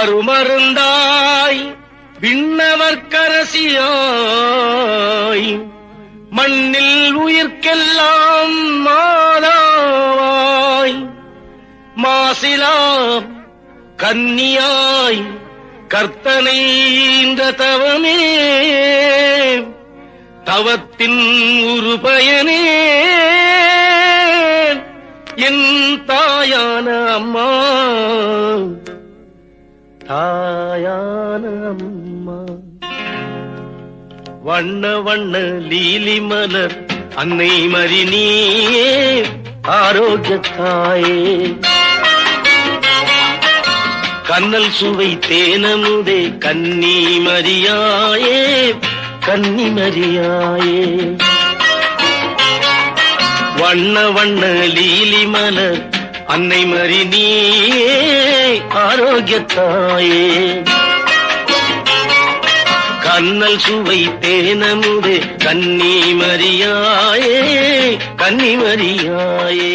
அருமருந்தாய் விண்ணவர்க்கரசியாய் மண்ணில் உயிர்க்கெல்லாம் மாதாவாய் மாசிலா கன்னியாய் கர்த்தனை இந்த தவமே தவத்தின் ஒரு பயனே என் தாயான அம்மா தாயான அம்மா வண்ண வண்ண லீலி மலர் அன்னை மரினியே ஆரோக்கியத்தாயே கண்ணல் சுவை தேனமுதே கன்னி மரியாயே கன்னி மரியாயே வண்ண வண்ண லீலி மலர் அன்னை மரினியே ஆரோக்கியத்தாயே கண்ணல் சுவை தேனமுதே கன்னி மரியாயே கன்னி மரியாயே